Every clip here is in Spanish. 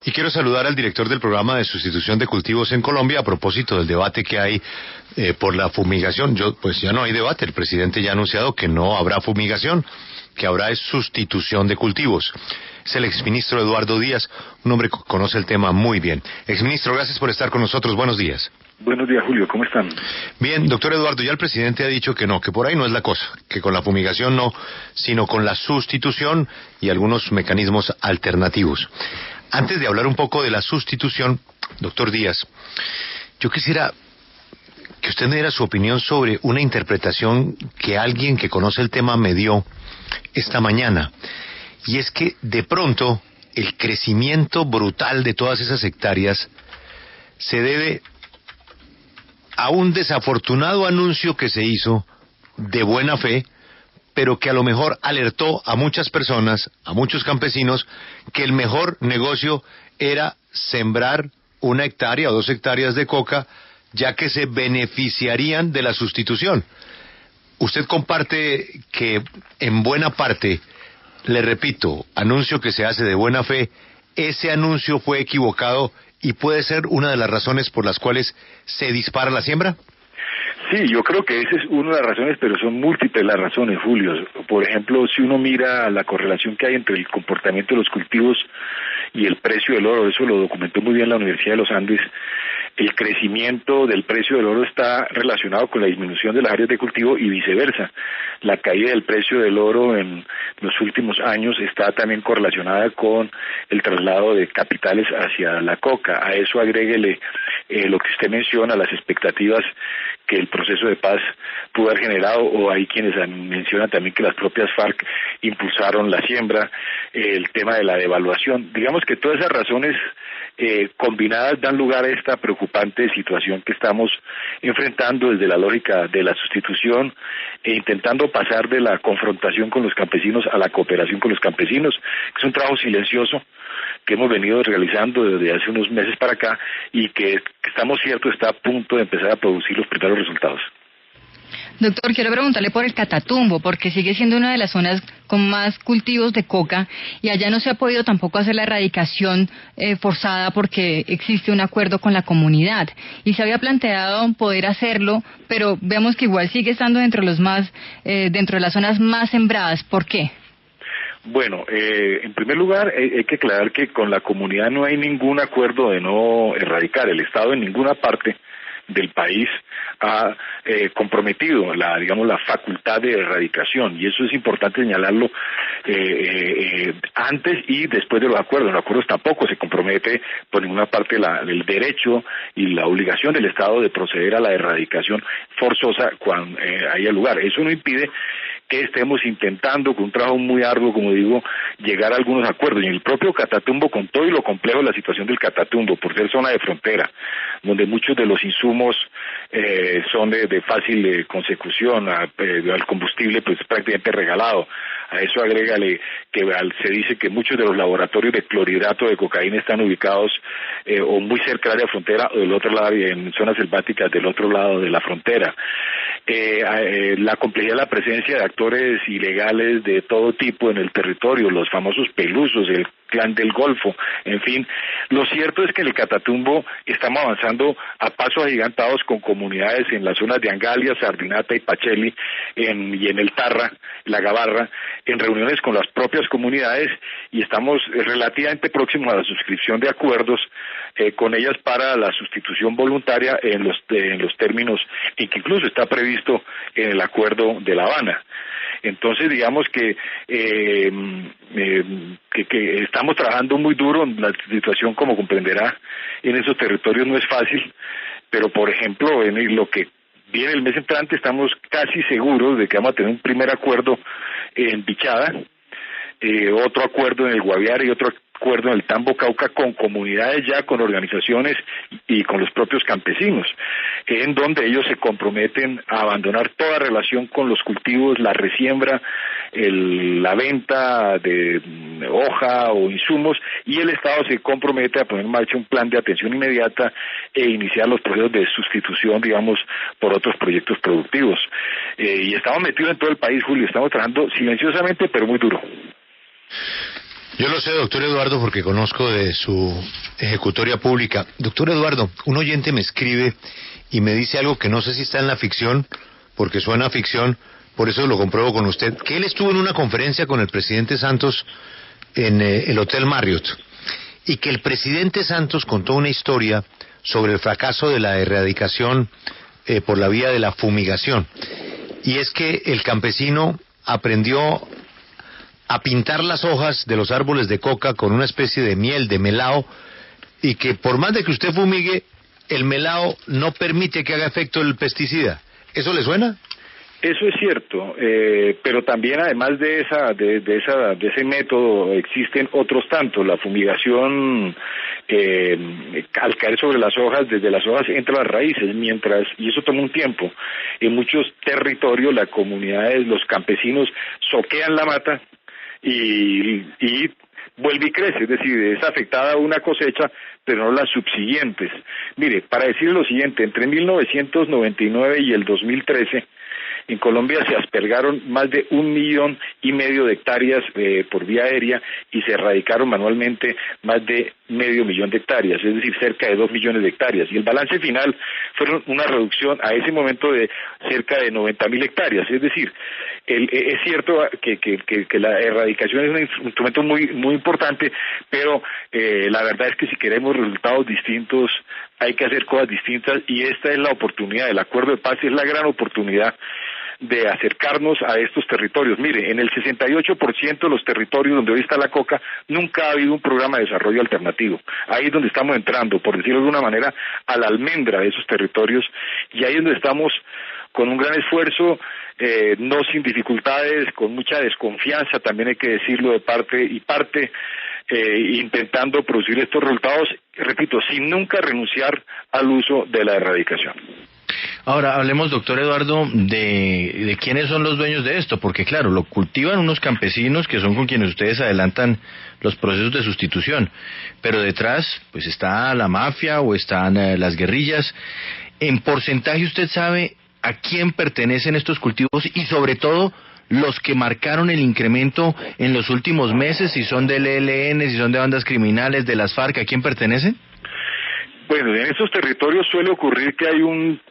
Y quiero saludar al director del programa de sustitución de cultivos en Colombia a propósito del debate que hay por la fumigación. Pues ya no hay debate, el presidente ya ha anunciado que no habrá fumigación, que habrá es sustitución de cultivos. Es el exministro Eduardo Díaz, un hombre que conoce el tema muy bien. Exministro, gracias por estar con nosotros, buenos días. Buenos días, Julio, ¿cómo están? Bien, doctor Eduardo, ya el presidente ha dicho que no, que por ahí no es la cosa, que con la fumigación no, sino con la sustitución y algunos mecanismos alternativos. Antes de hablar un poco de la sustitución, doctor Díaz, yo quisiera que usted me diera su opinión sobre una interpretación que alguien que conoce el tema me dio esta mañana, y es que de pronto el crecimiento brutal de todas esas hectáreas se debe a un desafortunado anuncio que se hizo de buena fe, pero que a lo mejor alertó a muchas personas, a muchos campesinos, que el mejor negocio era sembrar 1 hectárea o 2 hectáreas de coca, ya que se beneficiarían de la sustitución. Usted comparte que en buena parte, le repito, anuncio que se hace de buena fe, ese anuncio fue equivocado y puede ser una de las razones por las cuales se dispara la siembra. Sí, yo creo que esa es una de las razones, pero son múltiples las razones, Julio. Por ejemplo, si uno mira la correlación que hay entre el comportamiento de los cultivos y el precio del oro, eso lo documentó muy bien la Universidad de los Andes, el crecimiento del precio del oro está relacionado con la disminución de las áreas de cultivo y viceversa. La caída del precio del oro en los últimos años está también correlacionada con el traslado de capitales hacia la coca. A eso agréguele lo que usted menciona, las expectativas que el proceso de paz pudo haber generado, o hay quienes mencionan también que las propias FARC impulsaron la siembra, el tema de la devaluación. Digamos que todas esas razones combinadas dan lugar a esta preocupante situación que estamos enfrentando desde la lógica de la sustitución e intentando pasar de la confrontación con los campesinos a la cooperación con los campesinos, que es un trabajo silencioso que hemos venido realizando desde hace unos meses para acá y que estamos ciertos está a punto de empezar a producir los primeros resultados. Doctor, quiero preguntarle por el Catatumbo, porque sigue siendo una de las zonas con más cultivos de coca y allá no se ha podido tampoco hacer la erradicación forzada porque existe un acuerdo con la comunidad y se había planteado poder hacerlo, pero vemos que igual sigue estando dentro de las zonas más sembradas. ¿Por qué? Bueno, en primer lugar hay que aclarar que con la comunidad no hay ningún acuerdo de no erradicar. El Estado en ninguna parte del país ha comprometido la facultad de erradicación, y eso es importante señalarlo antes y después de los acuerdos. En los acuerdos tampoco se compromete por ninguna parte el derecho y la obligación del Estado de proceder a la erradicación forzosa cuando haya lugar. Eso no impide que estemos intentando, con un trabajo muy arduo, como digo, llegar a algunos acuerdos. Y en el propio Catatumbo, con todo y lo complejo de la situación del Catatumbo, por ser zona de frontera, donde muchos de los insumos son de fácil consecución, al combustible pues prácticamente regalado. A eso agrégale que se dice que muchos de los laboratorios de clorhidrato de cocaína están ubicados o muy cerca de la frontera o del otro lado, en zonas selváticas del otro lado de la frontera. La complejidad de la presencia de actores ilegales de todo tipo en el territorio, los famosos pelusos, el clan del Golfo, en fin. Lo cierto es que en el Catatumbo estamos avanzando a pasos agigantados con comunidades en las zonas de Angalia, Sardinata y Pacheli y en el Tarra, la Gabarra, en reuniones con las propias comunidades, y estamos relativamente próximos a la suscripción de acuerdos con ellas para la sustitución voluntaria en los términos en que incluso está previsto en el acuerdo de La Habana. Entonces, digamos que estamos trabajando muy duro. La situación, como comprenderá, en esos territorios no es fácil, pero por ejemplo, en lo que viene el mes entrante estamos casi seguros de que vamos a tener un primer acuerdo en Bichada, otro acuerdo en el Guaviare y otro acuerdo en el Tambo Cauca, con comunidades ya, con organizaciones y con los propios campesinos, en donde ellos se comprometen a abandonar toda relación con los cultivos, la resiembra, la venta de hoja o insumos, y el Estado se compromete a poner en marcha un plan de atención inmediata e iniciar los procesos de sustitución, digamos, por otros proyectos productivos. Y estamos metidos en todo el país, Julio, estamos trabajando silenciosamente pero muy duro. Yo lo sé, doctor Eduardo, porque conozco de su ejecutoria pública. Doctor Eduardo, un oyente me escribe y me dice algo que no sé si está en la ficción, porque suena a ficción, por eso lo compruebo con usted, que él estuvo en una conferencia con el presidente Santos en el Hotel Marriott, y que el presidente Santos contó una historia sobre el fracaso de la erradicación por la vía de la fumigación. Y es que el campesino aprendió a pintar las hojas de los árboles de coca con una especie de miel, de melao, y que por más de que usted fumigue, el melao no permite que haga efecto el pesticida. ¿Eso le suena? Eso es cierto, pero también además de ese método existen otros tantos. La fumigación al caer sobre las hojas, desde las hojas entra a las raíces, y eso toma un tiempo. En muchos territorios las comunidades, los campesinos soquean la mata y vuelve y crece, es decir, es afectada una cosecha, pero no las subsiguientes. Mire, para decir lo siguiente, entre 1999 y el 2013, en Colombia se aspergaron más de 1,5 millones de hectáreas por vía aérea y se erradicaron manualmente más de 500,000 de hectáreas, es decir, cerca de 2 millones de hectáreas. Y el balance final fueron una reducción a ese momento de cerca de 90,000 hectáreas. Es decir, es cierto que la erradicación es un instrumento muy importante, pero la verdad es que si queremos resultados distintos hay que hacer cosas distintas, y esta es la oportunidad. El acuerdo de paz es la gran oportunidad de acercarnos a estos territorios. Mire, en el 68% de los territorios donde hoy está la coca, nunca ha habido un programa de desarrollo alternativo. Ahí es donde estamos entrando, por decirlo de alguna manera, a la almendra de esos territorios, y ahí es donde estamos con un gran esfuerzo, no sin dificultades, con mucha desconfianza, también hay que decirlo, de parte y parte, intentando producir estos resultados, repito, sin nunca renunciar al uso de la erradicación. Ahora, hablemos, doctor Eduardo, de quiénes son los dueños de esto, porque claro, lo cultivan unos campesinos que son con quienes ustedes adelantan los procesos de sustitución, pero detrás pues está la mafia o están las guerrillas. En porcentaje, ¿usted sabe a quién pertenecen estos cultivos y sobre todo los que marcaron el incremento en los últimos meses, si son del ELN, si son de bandas criminales, de las FARC, a quién pertenecen? Bueno, en estos territorios suele ocurrir que hay un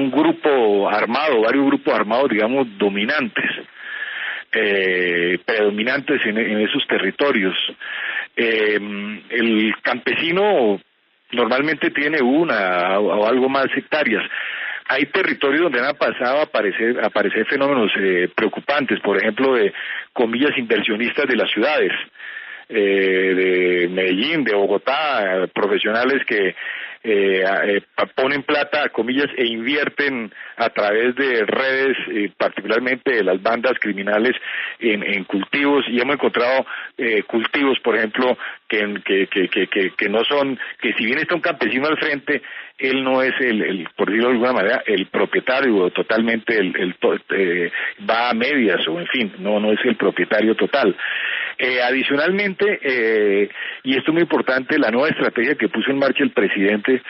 grupo armado, varios grupos armados, digamos, dominantes, predominantes en esos territorios. El campesino normalmente tiene una o algo más hectáreas. Hay territorios donde han pasado a aparecer fenómenos preocupantes, por ejemplo, de comillas inversionistas de las ciudades, de Medellín, de Bogotá, profesionales que ponen plata, comillas, e invierten a través de redes, particularmente de las bandas criminales, en cultivos, y hemos encontrado cultivos, por ejemplo, que no son, que si bien está un campesino al frente, él no es por decirlo de alguna manera, el propietario totalmente, va a medias, o en fin, no es el propietario total. Adicionalmente, y esto es muy importante, la nueva estrategia que puso en marcha el presidente,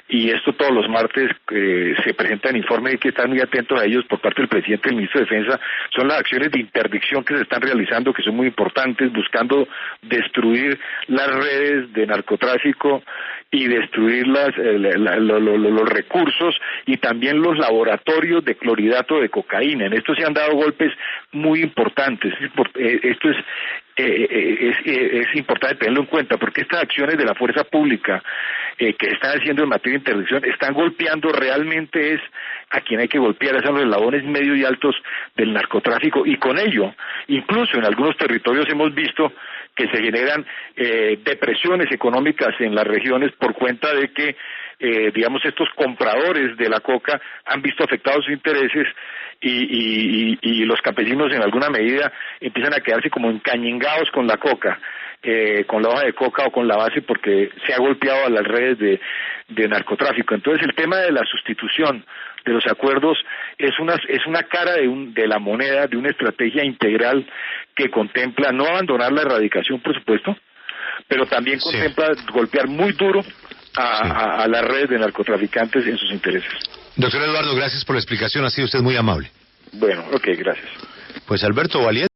y esto todos los martes se presentan informes, y hay que estar muy atentos a ellos por parte del presidente y del ministro de Defensa, son las acciones de interdicción que se están realizando, que son muy importantes, buscando destruir las redes de narcotráfico y destruir los recursos, y también los laboratorios de clorhidrato de cocaína. En esto se han dado golpes muy importantes. Esto es importante tenerlo en cuenta, porque estas acciones de la fuerza pública que están haciendo en materia de interdicción están golpeando realmente a quien hay que golpear, son los eslabones medios y altos del narcotráfico, y con ello, incluso en algunos territorios hemos visto que se generan depresiones económicas en las regiones por cuenta de que digamos, estos compradores de la coca han visto afectados sus intereses, y los campesinos en alguna medida empiezan a quedarse como encañingados con la coca, con la hoja de coca o con la base, porque se ha golpeado a las redes de narcotráfico. Entonces el tema de la sustitución de los acuerdos es una cara de la moneda, de una estrategia integral que contempla no abandonar la erradicación, por supuesto, pero también contempla golpear muy duro a las redes de narcotraficantes en sus intereses. Doctor Eduardo, gracias por la explicación, ha sido usted muy amable. Bueno, ok, gracias. Pues Alberto Valiente.